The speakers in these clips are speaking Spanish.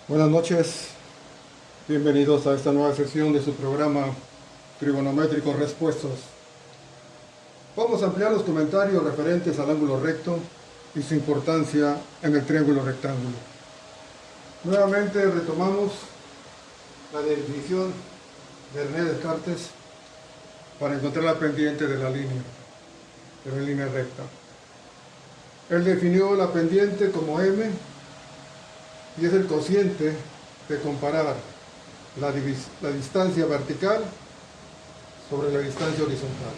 Buenas noches, bienvenidos a esta nueva sesión de su programa Trigonométricos Respuestos. Vamos a ampliar los comentarios referentes al ángulo recto y su importancia en el triángulo rectángulo. Nuevamente retomamos la definición de René Descartes para encontrar la pendiente de la línea recta. Él definió la pendiente como m y es el cociente de comparar la distancia vertical sobre la distancia horizontal.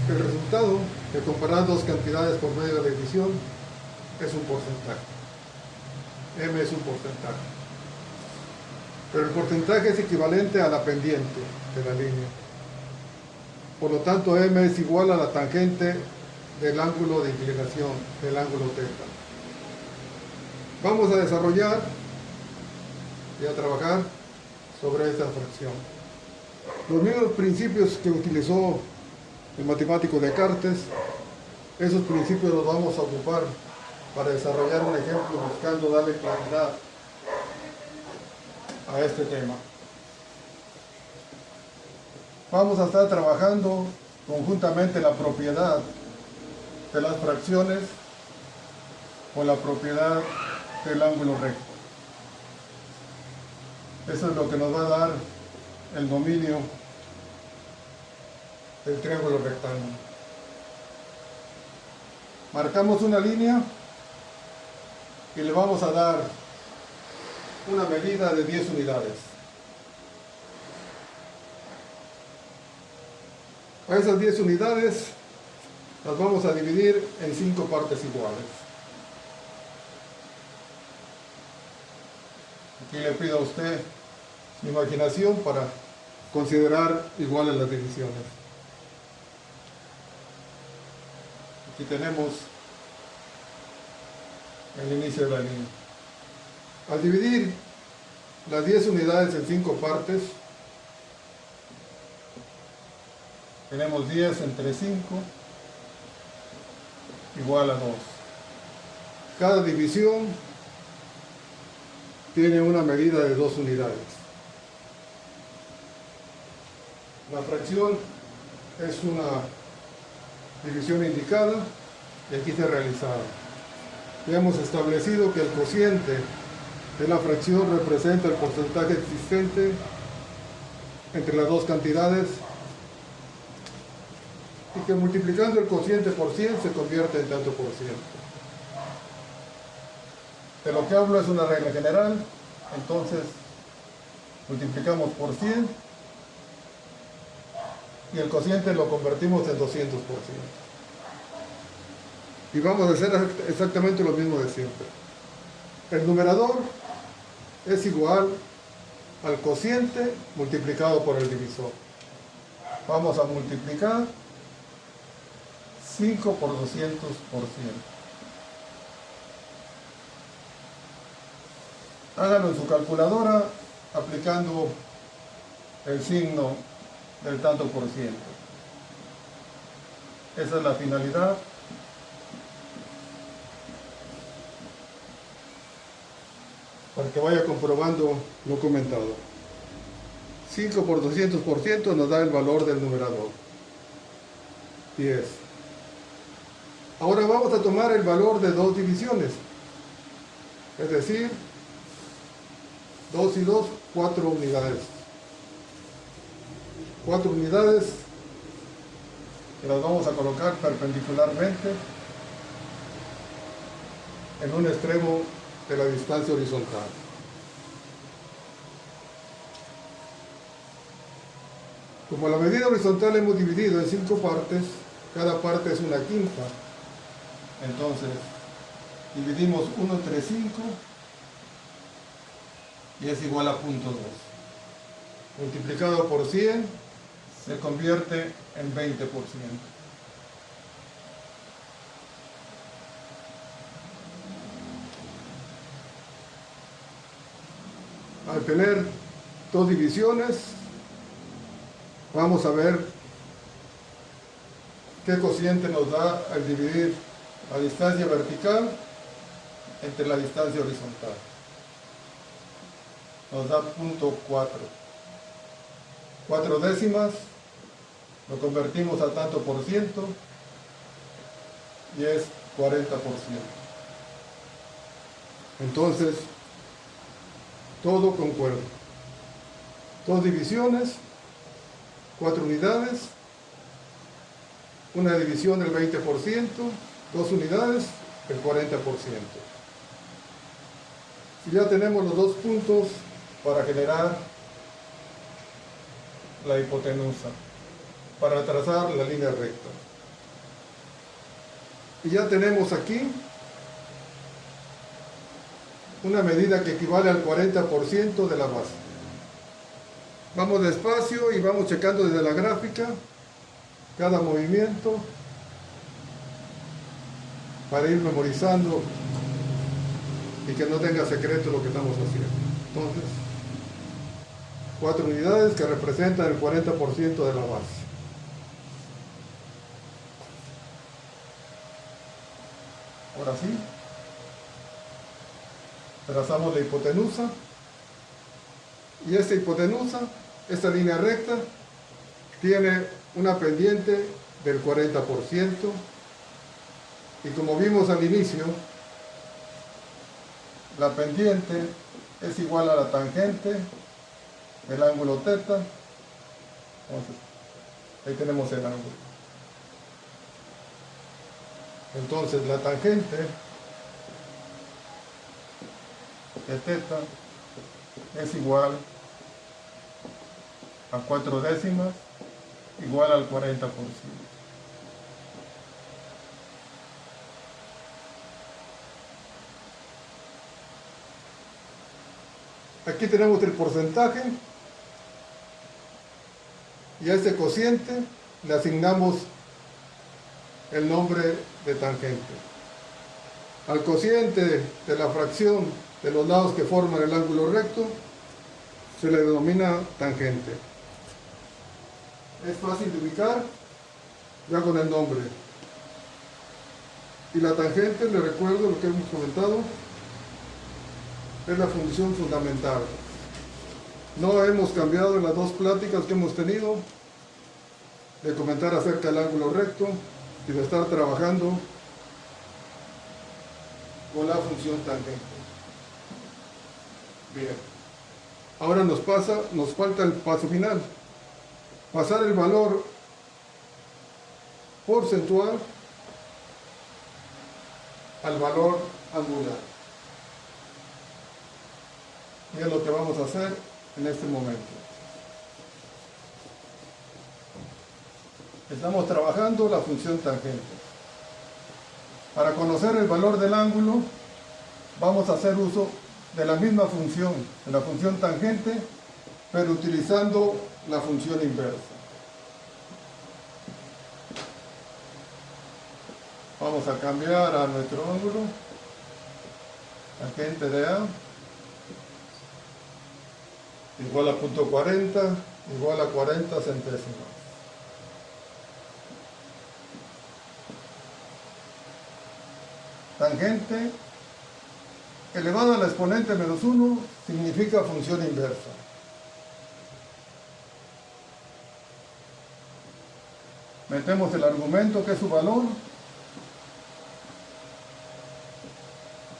El resultado de comparar dos cantidades por medio de la división es un porcentaje. M es un porcentaje. Pero el porcentaje es equivalente a la pendiente de la línea. Por lo tanto, M es igual a la tangente del ángulo de inclinación, del ángulo θ. Vamos a desarrollar y a trabajar sobre esta fracción. Los mismos principios que utilizó el matemático Descartes, esos principios los vamos a ocupar para desarrollar un ejemplo buscando darle claridad a este tema. Vamos a estar trabajando conjuntamente la propiedad de las fracciones con la propiedad del ángulo recto. Eso es lo que nos va a dar el dominio del triángulo rectángulo. Marcamos una línea y le vamos a dar una medida de 10 unidades. A esas 10 unidades las vamos a dividir en 5 partes iguales. Aquí le pido a usted su imaginación para considerar iguales las divisiones. Aquí tenemos el inicio de la línea. Al dividir las 10 unidades en 5 partes, tenemos 10 entre 5 igual a 2. Cada división tiene una medida de 2 unidades. La fracción es una división indicada y aquí está realizada. Ya hemos establecido que el cociente de la fracción representa el porcentaje existente entre las dos cantidades y que multiplicando el cociente por 100 se convierte en tanto por ciento. De lo que hablo es una regla general, entonces multiplicamos por 100 y el cociente lo convertimos en 200%. Y vamos a hacer exactamente lo mismo de siempre. El numerador es igual al cociente multiplicado por el divisor. Vamos a multiplicar 5 por 200%. Háganlo en su calculadora aplicando el signo del tanto por ciento. Esa es la finalidad. Para que vaya comprobando lo comentado. 5 por 200% nos da el valor del numerador. 10. Ahora vamos a tomar el valor de dos divisiones. Es decir, 2 y 2, 4 unidades. 4 unidades que las vamos a colocar perpendicularmente en un extremo de la distancia horizontal. Como la medida horizontal hemos dividido en 5 partes, cada parte es una quinta, entonces dividimos 1 entre 5 y es igual a 0.2. Multiplicado por 100 se convierte en 20%. Al tener dos divisiones, vamos a ver qué cociente nos da al dividir la distancia vertical entre la distancia horizontal. Nos da 0.4. 4 décimas, lo convertimos a tanto por ciento y es 40%. Entonces, todo concuerda. 2 divisiones, 4 unidades, una división del 20%, 2 unidades, el 40%. Y ya tenemos los 2 puntos para generar la hipotenusa, para trazar la línea recta. Y ya tenemos aquí una medida que equivale al 40% de la base. Vamos despacio y vamos checando desde la gráfica cada movimiento para ir memorizando y que no tenga secreto lo que estamos haciendo. Entonces, 4 unidades que representan el 40% de la base. Ahora sí, trazamos la hipotenusa y esta hipotenusa, esta línea recta, tiene una pendiente del 40% y como vimos al inicio, la pendiente es igual a la tangente del ángulo teta. Entonces, ahí tenemos el ángulo. Entonces la tangente de teta es igual a 4 décimas igual al 40%. Aquí tenemos el porcentaje y a este cociente le asignamos el nombre de tangente. Al cociente de la fracción de los lados que forman el ángulo recto se le denomina tangente. Es fácil de ubicar ya con el nombre. Y la tangente, le recuerdo lo que hemos comentado, es la función fundamental. No hemos cambiado en las 2 pláticas que hemos tenido de comentar acerca del ángulo recto y de estar trabajando con la función tangente. Bien, ahora nos falta el paso final, pasar el valor porcentual al valor angular. Y es lo que vamos a hacer en este momento. Estamos trabajando la función tangente. Para conocer el valor del ángulo, vamos a hacer uso de la misma función, de la función tangente, pero utilizando la función inversa. Vamos a cambiar a nuestro ángulo, tangente de A, igual a 0.40, igual a 40 centésimas. Tangente elevado al exponente menos 1 significa función inversa. Metemos el argumento que es su valor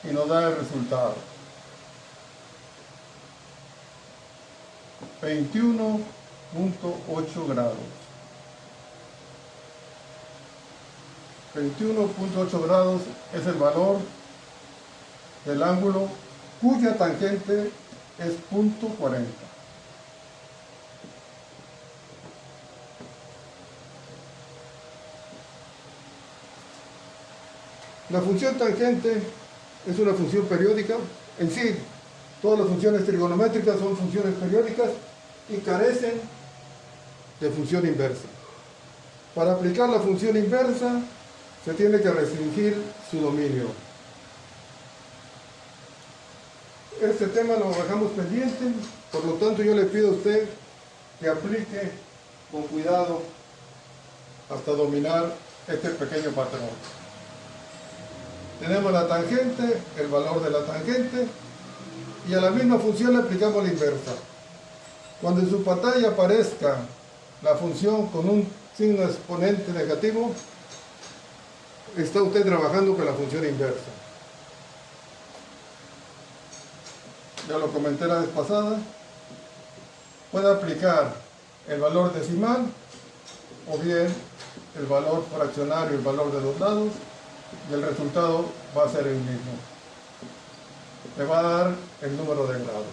y nos da el resultado. 21.8 grados. 21.8 grados es el valor del ángulo cuya tangente es 0.40. La función tangente es una función periódica. En sí, todas las funciones trigonométricas son funciones periódicas y carecen de función inversa. Para aplicar la función inversa, se tiene que restringir su dominio. Este tema lo dejamos pendiente, por lo tanto yo le pido a usted que aplique con cuidado hasta dominar este pequeño patrón. Tenemos la tangente, el valor de la tangente, y a la misma función le aplicamos la inversa. Cuando en su pantalla aparezca la función con un signo exponente negativo, está usted trabajando con la función inversa. Ya lo comenté la vez pasada. Puede aplicar el valor decimal o bien el valor fraccionario, el valor de los lados, y el resultado va a ser el mismo. Le va a dar el número de grados.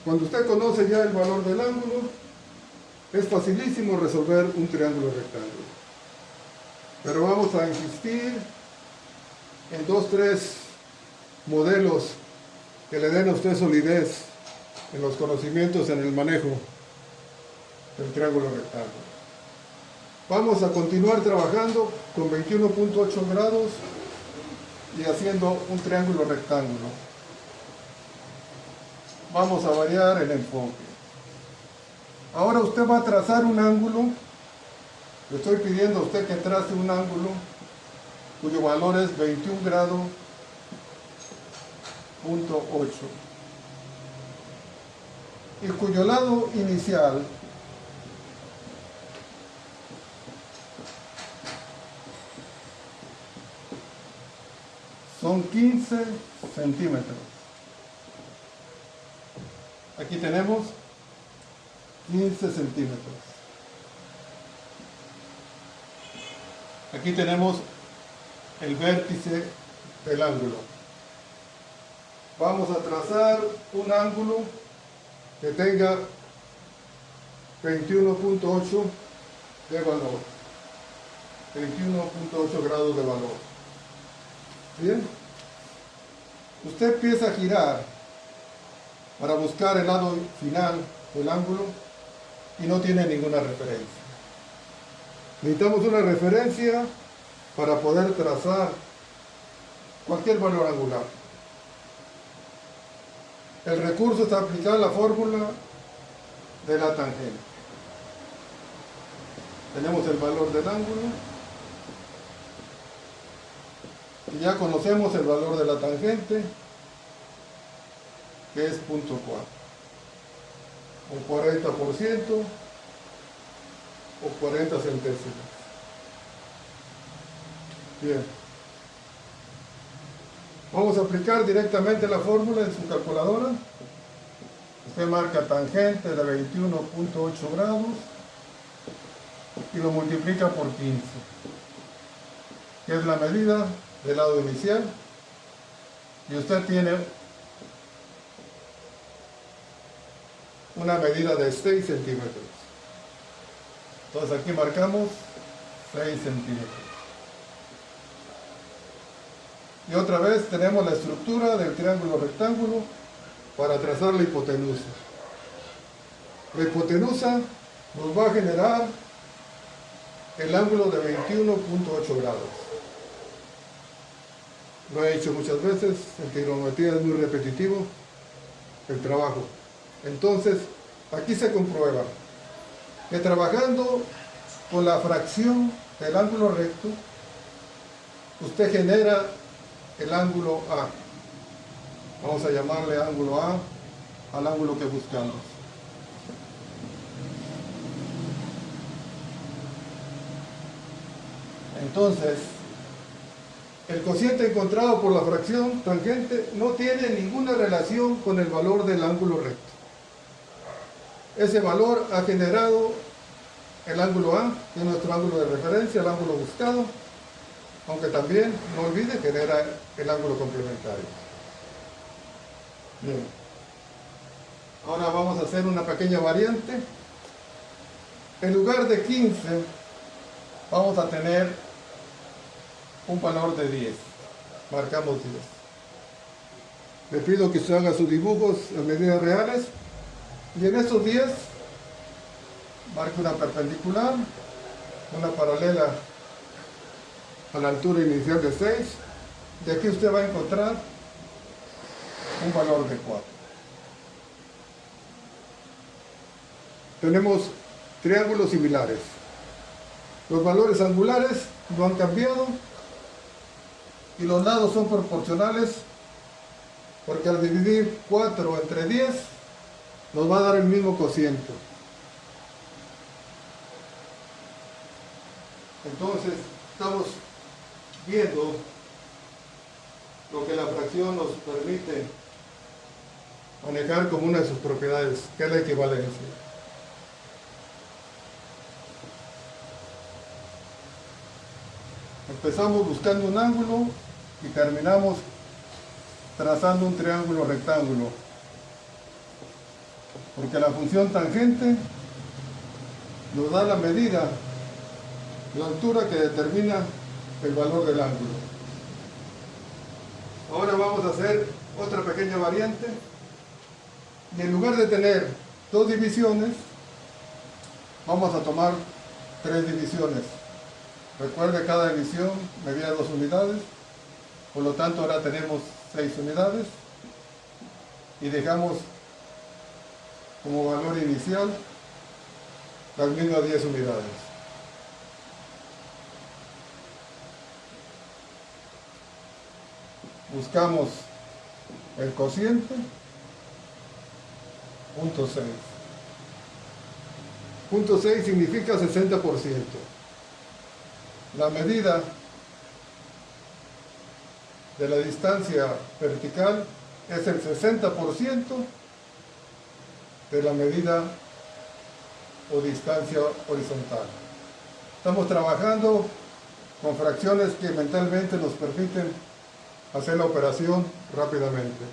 Cuando usted conoce ya el valor del ángulo, es facilísimo resolver un triángulo rectángulo. Pero vamos a insistir en 2, 3 modelos que le den a usted solidez en los conocimientos en el manejo del triángulo rectángulo. Vamos a continuar trabajando con 21.8 grados y haciendo un triángulo rectángulo. Vamos a variar el enfoque. Ahora usted va a trazar un ángulo. Le estoy pidiendo a usted que trace un ángulo cuyo valor es 21 grados punto 8 y cuyo lado inicial son 15 centímetros. Aquí tenemos 15 centímetros. Aquí tenemos el vértice del ángulo. Vamos a trazar un ángulo que tenga 21.8 de valor. 21.8 grados de valor. Bien. Usted empieza a girar para buscar el lado final del ángulo y no tiene ninguna referencia. Necesitamos una referencia para poder trazar cualquier valor angular. El recurso es aplicar la fórmula de la tangente. Tenemos el valor del ángulo y ya conocemos el valor de la tangente, que es 0.4, un 40% o 40 centésimos. Bien. Vamos a aplicar directamente la fórmula en su calculadora. Usted marca tangente de 21.8 grados y lo multiplica por 15, que es la medida del lado inicial, y usted tiene una medida de 6 centímetros. Entonces aquí marcamos 6 centímetros. Y otra vez tenemos la estructura del triángulo rectángulo para trazar la hipotenusa. La hipotenusa nos va a generar el ángulo de 21.8 grados. Lo he hecho muchas veces, en trigonometría es muy repetitivo el trabajo. Entonces, aquí se comprueba que trabajando con la fracción del ángulo recto, usted genera el ángulo A. Vamos a llamarle ángulo A al ángulo que buscamos. Entonces, el cociente encontrado por la fracción tangente no tiene ninguna relación con el valor del ángulo recto. Ese valor ha generado el ángulo A, que es nuestro ángulo de referencia, el ángulo buscado, aunque también, no olvide, genera el ángulo complementario. Bien. Ahora vamos a hacer una pequeña variante. En lugar de 15, vamos a tener un valor de 10. Marcamos 10. Le pido que usted haga sus dibujos en medidas reales. Y en estos 10, marque una perpendicular, una paralela a la altura inicial de 6. De aquí usted va a encontrar un valor de 4. Tenemos triángulos similares. Los valores angulares no han cambiado y los lados son proporcionales, porque al dividir 4 entre 10 nos va a dar el mismo cociente. Entonces estamos viendo lo que la fracción nos permite manejar como una de sus propiedades, que es la equivalencia. Empezamos buscando un ángulo y terminamos trazando un triángulo rectángulo, porque la función tangente nos da la medida, la altura que determina el valor del ángulo. Ahora vamos a hacer otra pequeña variante, y en lugar de tener 2 divisiones, vamos a tomar 3 divisiones. Recuerde, cada división medía 2 unidades, por lo tanto ahora tenemos 6 unidades y dejamos como valor inicial las mismas 10 unidades. Buscamos el cociente, 0.6. 0.6 significa 60%. La medida de la distancia vertical es el 60% de la medida o distancia horizontal. Estamos trabajando con fracciones que mentalmente nos permiten hacer la operación rápidamente.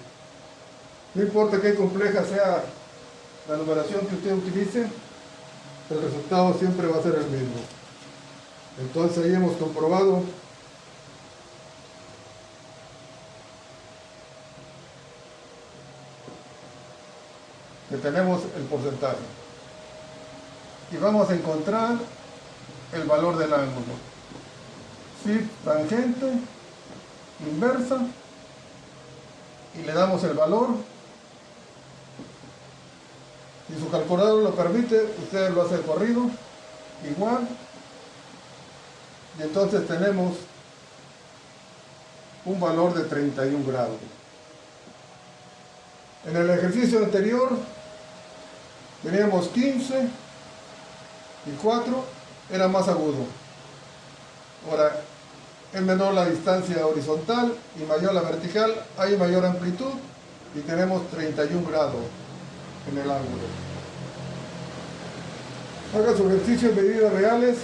No importa qué compleja sea la numeración que usted utilice, el resultado siempre va a ser el mismo. Entonces ahí hemos comprobado que tenemos el porcentaje. Y vamos a encontrar el valor del ángulo. Si tangente, inversa, y le damos el valor. Si su calculador lo permite, usted lo hace corrido, igual. Y entonces tenemos un valor de 31 grados. En el ejercicio anterior teníamos 15 y 4, era más agudo. Ahora, es menor la distancia horizontal y mayor la vertical, hay mayor amplitud y tenemos 31 grados en el ángulo. Haga su ejercicio en medidas reales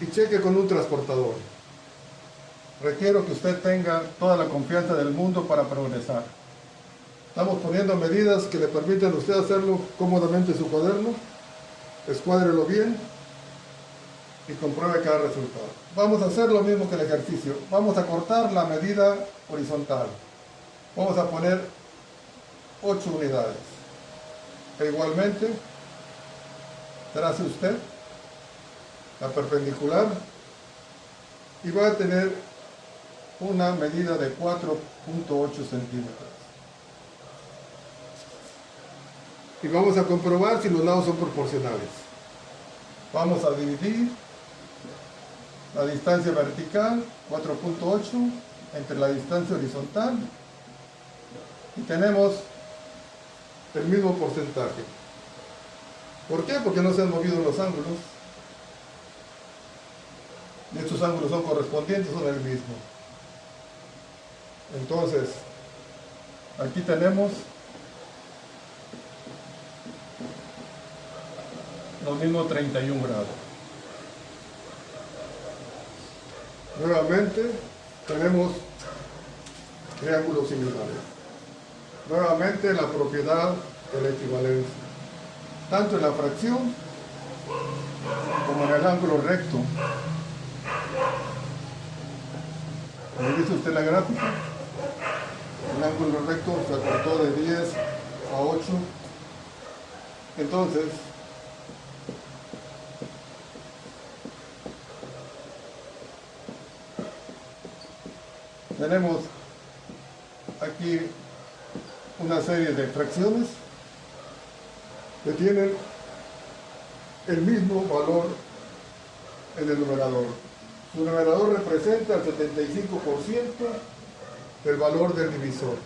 y cheque con un transportador. Requiero que usted tenga toda la confianza del mundo para progresar. Estamos poniendo medidas que le permiten a usted hacerlo cómodamente en su cuaderno. Escuádrelo bien y compruebe cada resultado. Vamos a hacer lo mismo que el ejercicio. Vamos a cortar la medida horizontal. Vamos a poner 8 unidades. E igualmente, trace usted la perpendicular y va a tener una medida de 4.8 centímetros. Y vamos a comprobar si los lados son proporcionales. Vamos a dividir la distancia vertical, 4.8, entre la distancia horizontal y tenemos el mismo porcentaje. ¿Por qué? Porque no se han movido los ángulos. Y estos ángulos son correspondientes, son el mismo. Entonces, aquí tenemos lo mismo 31 grados. Nuevamente tenemos triángulos similares. Nuevamente la propiedad de la equivalencia, tanto en la fracción como en el ángulo recto. Como dice usted en la gráfica, el ángulo recto se acortó de 10 a 8. Entonces, tenemos aquí una serie de fracciones que tienen el mismo valor en el numerador. Su numerador representa el 75% del valor del divisor.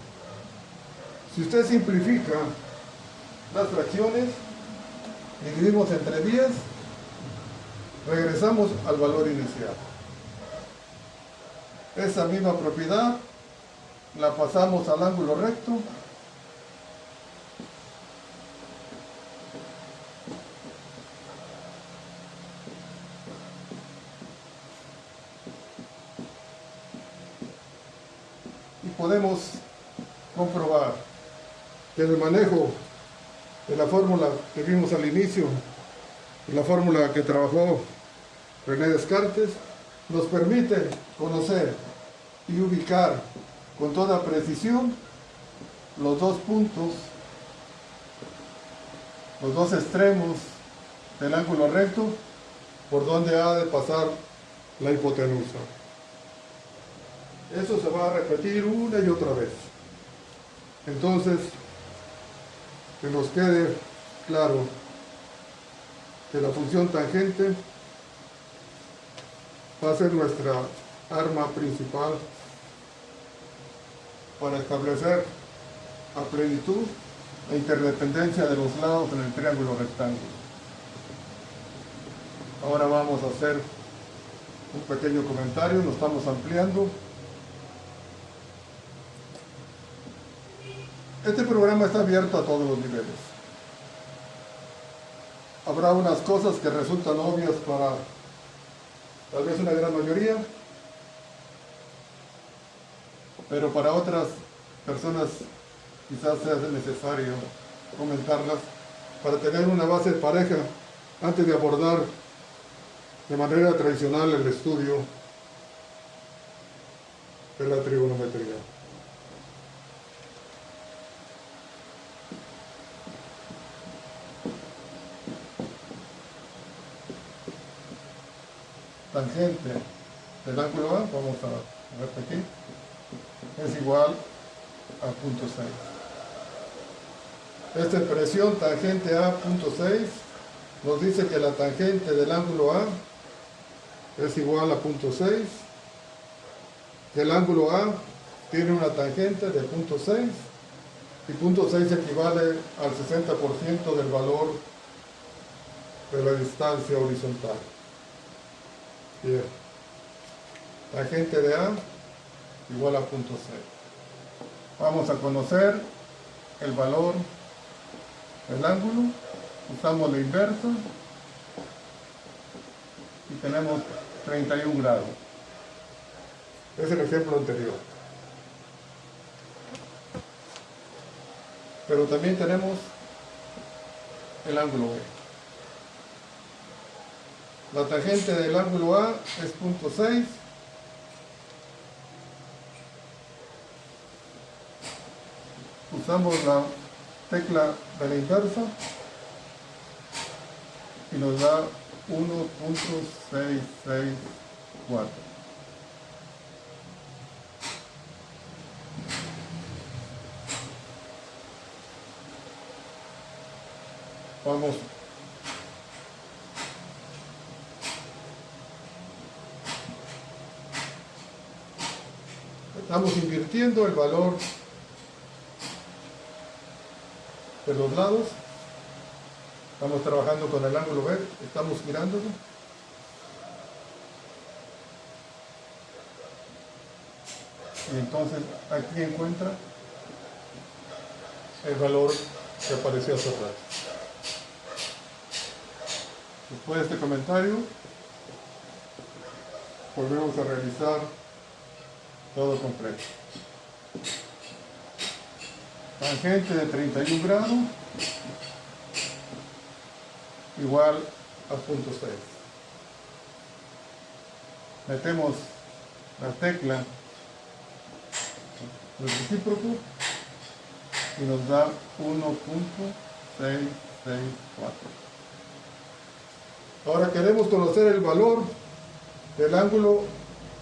Si usted simplifica las fracciones y dividimos entre 10, regresamos al valor inicial. Esa misma propiedad la pasamos al ángulo recto y podemos comprobar que en el manejo de la fórmula que vimos al inicio, la fórmula que trabajó René Descartes, nos permite conocer y ubicar con toda precisión los dos puntos, los dos extremos del ángulo recto por donde ha de pasar la hipotenusa. Eso se va a repetir una y otra vez. Entonces, que nos quede claro que la función tangente va a ser nuestra arma principal para establecer a plenitud la interdependencia de los lados en el triángulo rectángulo. Ahora vamos a hacer un pequeño comentario, lo estamos ampliando. Este programa está abierto a todos los niveles. Habrá unas cosas que resultan obvias para tal vez una gran mayoría, pero para otras personas quizás sea necesario comentarlas para tener una base pareja antes de abordar de manera tradicional el estudio de la trigonometría. Tangente del ángulo A, vamos a repetir, es igual a punto 6. Esta expresión tangente A punto 6 nos dice que la tangente del ángulo A es igual a punto 6, que el ángulo A tiene una tangente de punto 6 y punto 6 equivale al 60% del valor de la distancia horizontal. Bien, tangente de A igual a punto 6. Vamos a conocer el valor del ángulo, usamos la inversa y tenemos 31 grados. Es el ejemplo anterior. Pero también tenemos el ángulo B. La tangente del ángulo A es punto 6. Usamos la tecla de la inversa y nos da 1.664. Vamos estamos invirtiendo el valor de los lados. Estamos trabajando con el ángulo B, estamos girándolo. Y entonces aquí encuentra el valor que apareció hace rato. Después de este comentario, volvemos a realizar todo completo. Tangente de 31 grados igual a punto 6. Metemos la tecla del recíproco y nos da 1.664. Ahora queremos conocer el valor del ángulo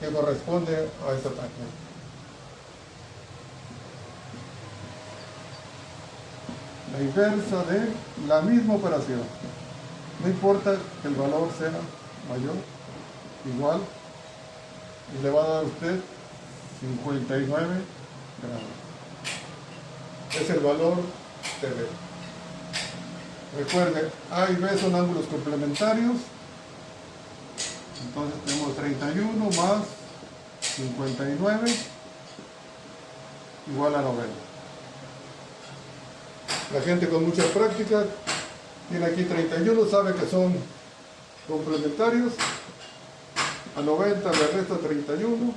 que corresponde a esta tangente. La inversa de la misma operación. No importa que el valor sea mayor, igual y le va a dar a usted 59 grados. Es el valor de B. Recuerde, A y B son ángulos complementarios. Entonces tenemos 31 más 59 igual a 90. La gente con mucha práctica tiene aquí 31, sabe que son complementarios. A 90 le resta 31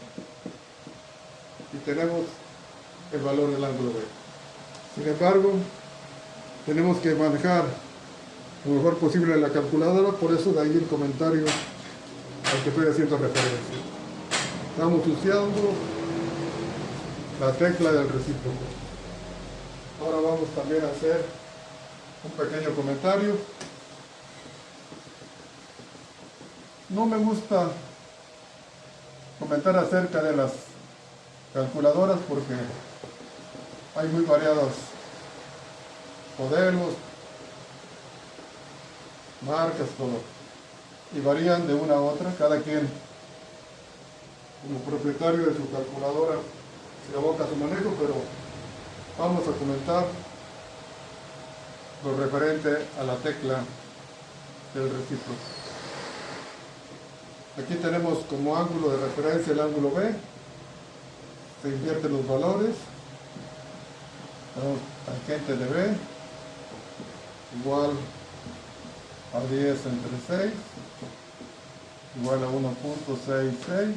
y tenemos el valor del ángulo B. Sin embargo, tenemos que manejar lo mejor posible la calculadora, por eso de ahí el comentario al que estoy haciendo referencia. Estamos usando la tecla del recíproco. Ahora vamos también a hacer un pequeño comentario. No me gusta comentar acerca de las calculadoras porque hay muy variados modelos, marcas, todo, y varían de una a otra. Cada quien como propietario de su calculadora se aboca a su manejo, pero vamos a comentar lo referente a la tecla del recíproco. Aquí tenemos como ángulo de referencia el ángulo B, se invierten los valores, tenemos tangente de B igual a 10 entre 6 igual a 1.66,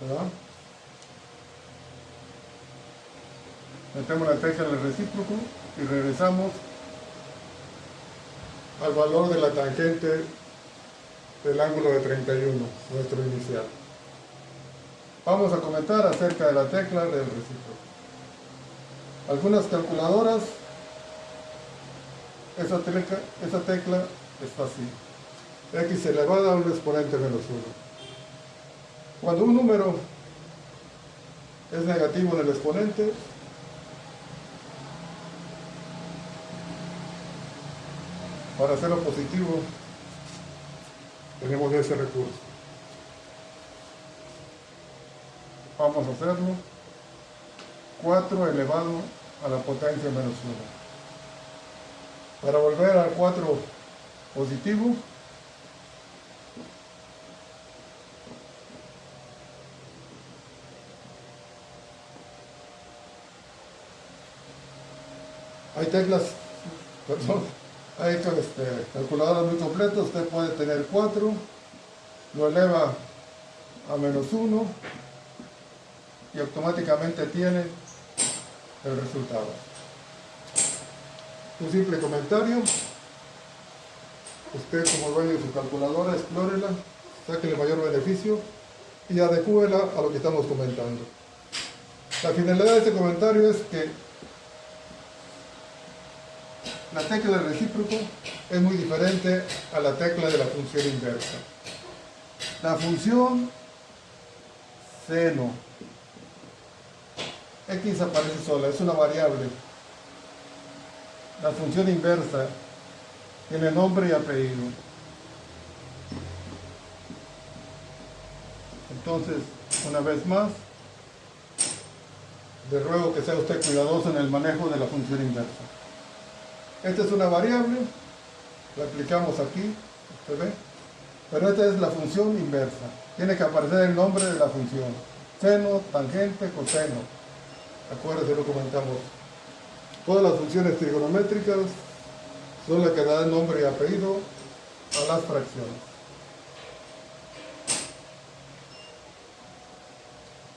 ¿verdad? Metemos la tecla en el recíproco y regresamos al valor de la tangente del ángulo de 31, nuestro inicial. Vamos a comentar acerca de la tecla del recíproco. Algunas calculadoras, esa tecla está así: x elevado a un exponente menos 1. Cuando un número es negativo en el exponente, para hacerlo positivo tenemos ese recurso. Vamos a hacerlo 4 elevado a la potencia menos 1. Para volver al 4 positivo, hay teclas, perdón, hay calculadoras muy completas. Usted puede tener 4, lo eleva a menos 1 y automáticamente tiene el resultado. Un simple comentario: usted como dueño de su calculadora, explórela, saque el mayor beneficio y adecúela a lo que estamos comentando. La finalidad de este comentario es que la tecla del recíproco es muy diferente a la tecla de la función inversa. La función seno, x aparece sola, es una variable. La función inversa tiene nombre y apellido. Entonces, una vez más, le ruego que sea usted cuidadoso en el manejo de la función inversa. Esta es una variable, la aplicamos aquí, usted ve, pero esta es la función inversa. Tiene que aparecer el nombre de la función: seno, tangente, coseno. Acuérdense, lo comentamos. Todas las funciones trigonométricas son las que dan nombre y apellido a las fracciones.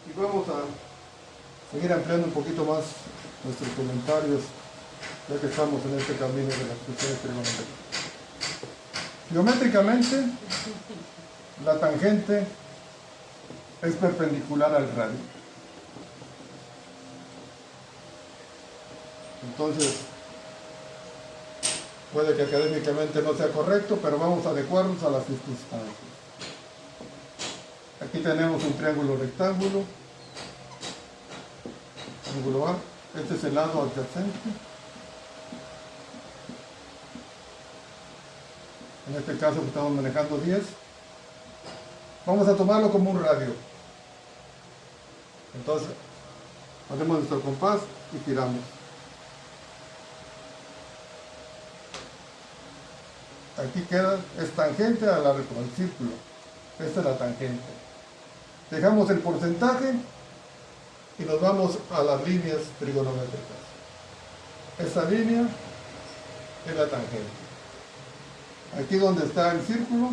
Y vamos a seguir ampliando un poquito más nuestros comentarios, ya que estamos en este camino de las funciones trigonométricas. Geométricamente, la tangente es perpendicular al radio. Entonces, puede que académicamente no sea correcto, pero vamos a adecuarnos a las circunstancias. Aquí tenemos un triángulo rectángulo, ángulo A. Este es el lado adyacente. En este caso estamos manejando 10. Vamos a tomarlo como un radio. Entonces, ponemos nuestro compás y giramos. Aquí queda, es tangente al círculo. Esta es la tangente. Dejamos el porcentaje y nos vamos a las líneas trigonométricas. Esta línea es la tangente. Aquí donde está el círculo,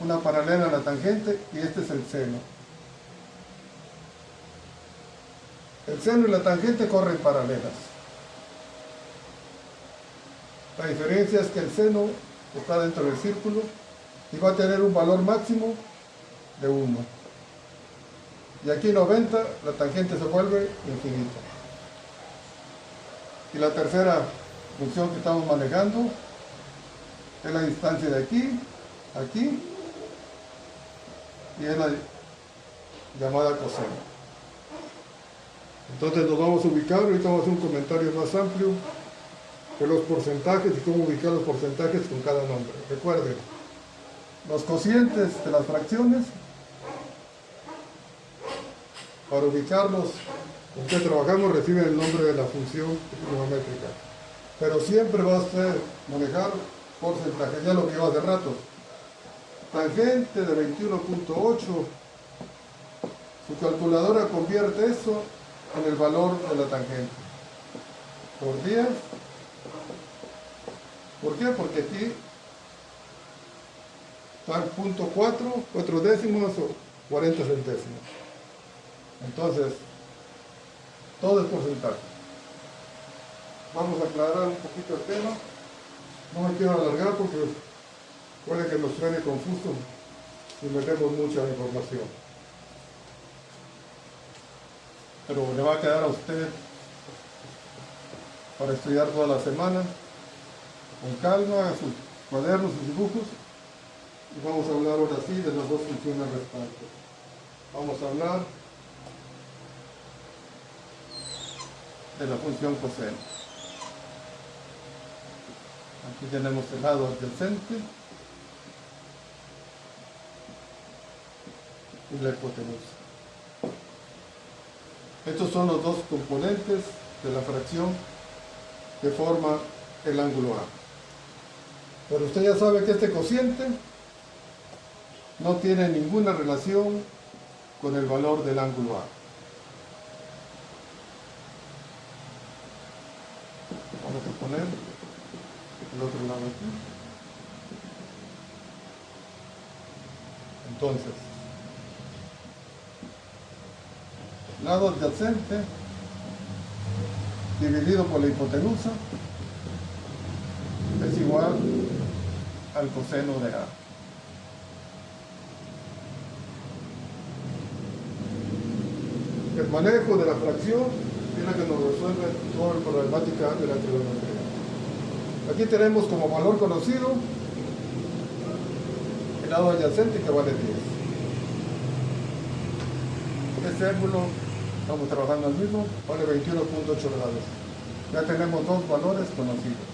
una paralela a la tangente, y este es el seno. El seno y la tangente corren paralelas. La diferencia es que el seno está dentro del círculo y va a tener un valor máximo de 1. Y aquí 90, la tangente se vuelve infinita. Y la tercera función que estamos manejando es la distancia de aquí, aquí, y es la llamada coseno. Entonces nos vamos a ubicar, ahorita vamos a hacer un comentario más amplio de los porcentajes y cómo ubicar los porcentajes con cada nombre. Recuerden, los cocientes de las fracciones, para ubicarlos con que trabajamos, reciben el nombre de la función trigonométrica. Pero siempre va a usted manejar porcentaje, ya lo que iba hace rato. Tangente de 21.8, su calculadora convierte eso en el valor de la tangente por 10. ¿Por qué? Porque aquí está el punto 4 décimos o 40 centésimos. Entonces, todo es porcentaje. Vamos a aclarar un poquito el tema. No me quiero alargar porque puede que nos suene confuso si metemos mucha información. Pero le va a quedar a usted para estudiar toda la semana, con calma, sus cuadernos, sus dibujos. Y vamos a hablar ahora sí de las dos funciones restantes. Vamos a hablar de la función coseno. Aquí tenemos el lado adyacente y la hipotenusa. Estos son los dos componentes de la fracción que forma el ángulo A. Pero usted ya sabe que este cociente no tiene ninguna relación con el valor del ángulo A. Vamos a poner el otro lado aquí. Entonces, lado adyacente dividido por la hipotenusa es igual al coseno de A. El manejo de la fracción es la que nos resuelve toda la problemática de la trigonometría. Aquí tenemos como valor conocido el lado adyacente que vale 10. Este ángulo, estamos trabajando al mismo, vale 21.8 grados. Ya tenemos dos valores conocidos.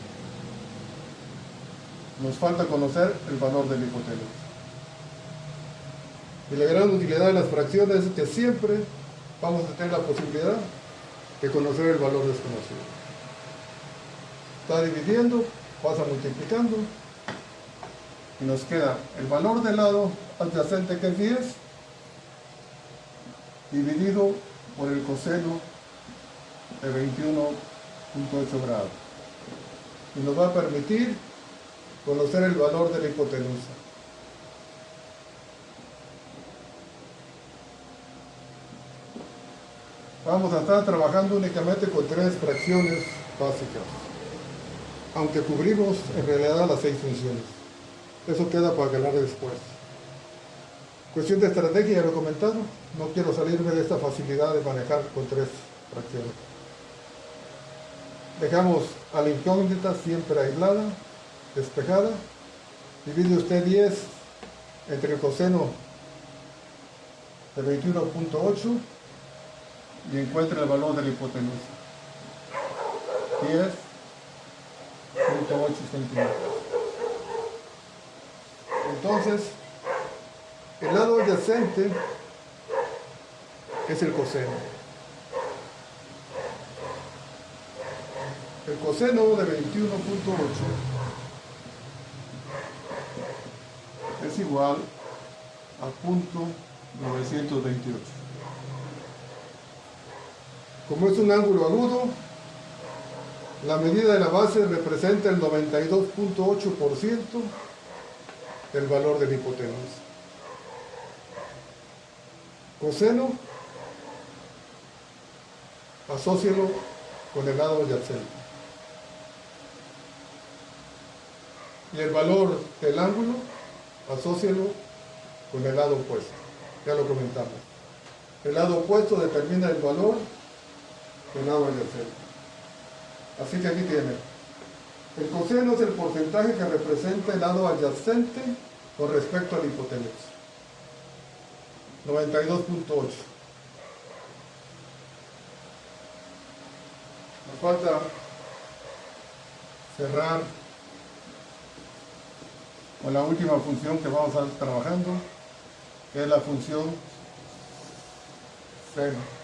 Nos falta conocer el valor del hipotenusa. Y la gran utilidad de las fracciones es que siempre vamos a tener la posibilidad de conocer el valor desconocido. Está dividiendo, pasa multiplicando, y nos queda el valor del lado adyacente, que es 10, dividido por el coseno de 21.8 grados. Y nos va a permitir conocer el valor de la hipotenusa. Vamos a estar trabajando únicamente con 3 fracciones básicas, aunque cubrimos en realidad las 6 funciones. Eso queda para aclarar después. Cuestión de estrategia, ya lo he comentado, no quiero salirme de esta facilidad de manejar con 3 fracciones. Dejamos a la incógnita siempre aislada, despejada. Divide usted 10 entre el coseno de 21.8 y encuentra el valor de la hipotenusa. 10.8 centímetros. Entonces, el lado adyacente es el coseno. El coseno de 21.8 es igual a punto 928. Como es un ángulo agudo, la medida de la base representa el 92.8% del valor de la hipotenusa. Coseno, asócialo con el lado adyacente. Y el valor del ángulo, asócialo con el lado opuesto. Ya lo comentamos. El lado opuesto determina el valor del lado adyacente. Así que aquí tiene. El coseno es el porcentaje que representa el lado adyacente con respecto a la hipotenusa. 92.8. Nos falta cerrar con la última función que vamos a estar trabajando, que es la función seno.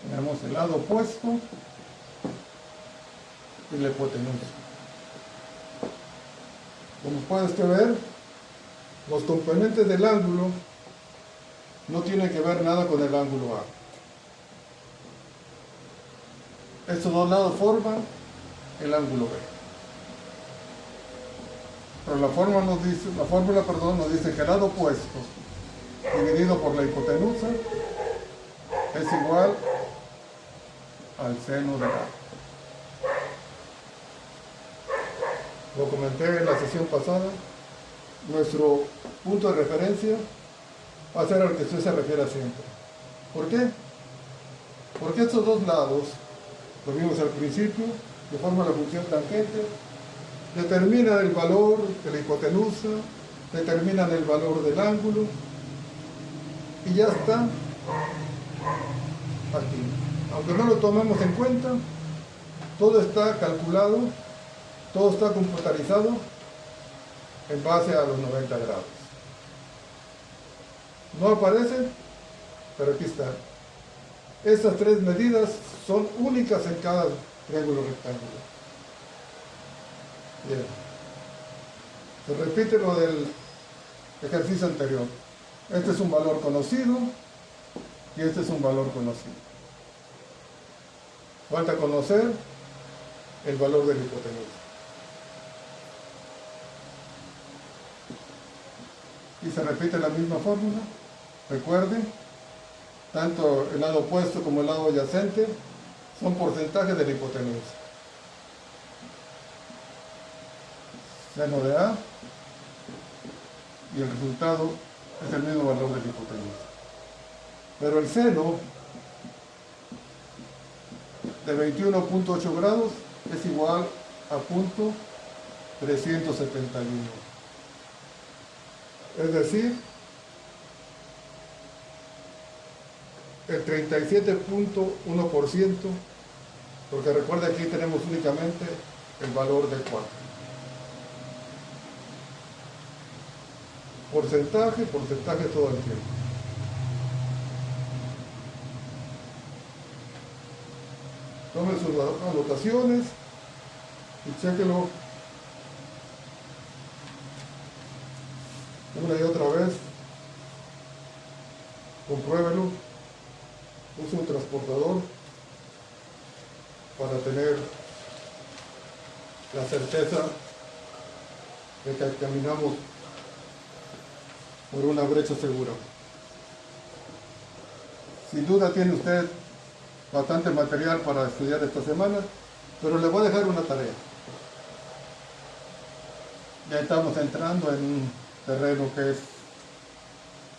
Tenemos el lado opuesto y la hipotenusa. Como puede usted ver, los componentes del ángulo no tienen que ver nada con el ángulo A. Estos dos lados forman el ángulo B. Pero la fórmula nos dice que el lado opuesto dividido por la hipotenusa es igual al seno de A. Lo comenté en la sesión pasada. Nuestro punto de referencia va a ser al que usted se refiere siempre. ¿Por qué? Porque estos dos lados, lo vimos al principio, que forman la función tangente, determinan el valor de la hipotenusa, determinan el valor del ángulo, y ya está aquí. Aunque no lo tomemos en cuenta, todo está calculado, todo está computarizado en base a los 90 grados. No aparece, pero aquí está. Estas tres medidas son únicas en cada triángulo rectángulo. Bien. Se repite lo del ejercicio anterior. Este es un valor conocido y este es un valor conocido. Falta conocer el valor de la hipotenusa. Y se repite la misma fórmula. Recuerden, tanto el lado opuesto como el lado adyacente son porcentajes de la hipotenusa. Seno de A, y el resultado es el mismo valor de la hipotenusa. Pero el seno de 21.8 grados es igual a punto 371. Es decir, el 37.1%, porque recuerda aquí tenemos únicamente el valor de 4. Porcentaje todo el tiempo. Tomen sus anotaciones y chéquenlo una y otra vez. Compruébelo. Use un transportador para tener la certeza de que caminamos por una brecha segura. Sin duda tiene usted bastante material para estudiar esta semana, pero le voy a dejar una tarea. Ya estamos entrando en un terreno que es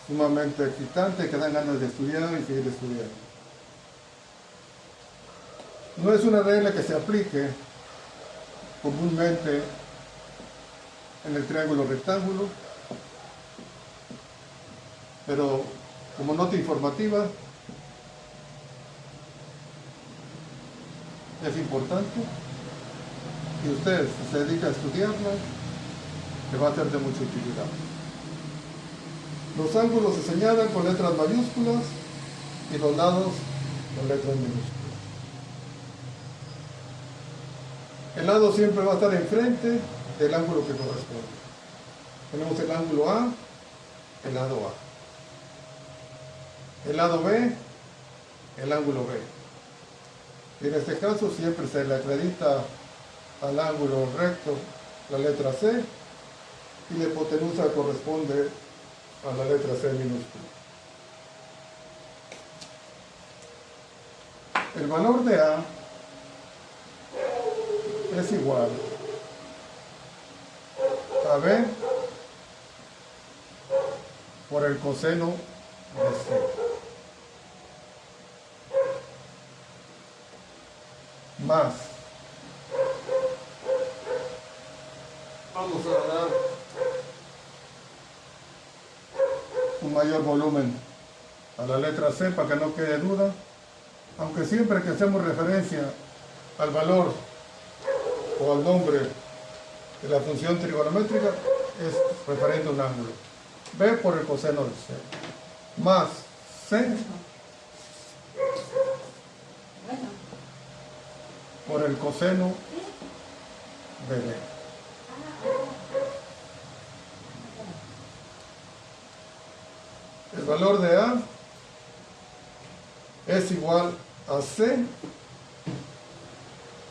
sumamente excitante, que dan ganas de estudiar y seguir estudiando. No es una regla que se aplique comúnmente en el triángulo rectángulo, pero como nota informativa, es importante y usted, si se dedica a estudiarla, le va a ser de mucha utilidad. Los ángulos se señalan con letras mayúsculas y los lados con letras minúsculas. El lado siempre va a estar enfrente del ángulo que corresponde. Tenemos el ángulo A, el lado A. El lado B, el ángulo B. Y en este caso siempre se le acredita al ángulo recto la letra C y la hipotenusa corresponde a la letra C minúscula. El valor de A es igual a B por el coseno de C más, vamos a dar un mayor volumen a la letra C para que no quede duda, aunque siempre que hacemos referencia al valor o al nombre de la función trigonométrica es referente a un ángulo. B por el coseno de C más C por el coseno de B. El valor de A es igual a C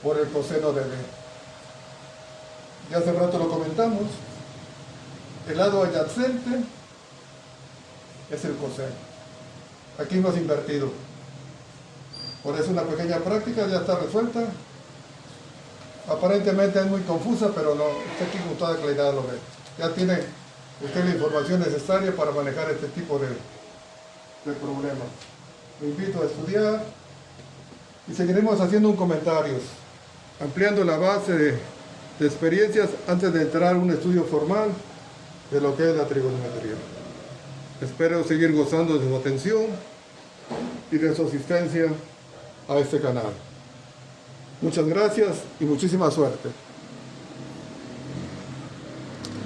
por el coseno de B. Ya hace rato lo comentamos. El lado adyacente es el coseno. Aquí hemos invertido. Por eso una pequeña práctica ya está resuelta. Aparentemente es muy confusa, pero no, usted aquí con toda claridad lo ve. Ya tiene usted la información necesaria para manejar este tipo de problemas. Lo invito a estudiar y seguiremos haciendo un comentarios, ampliando la base de experiencias antes de entrar a un estudio formal de lo que es la trigonometría. Espero seguir gozando de su atención y de su asistencia a este canal. Muchas gracias y muchísima suerte.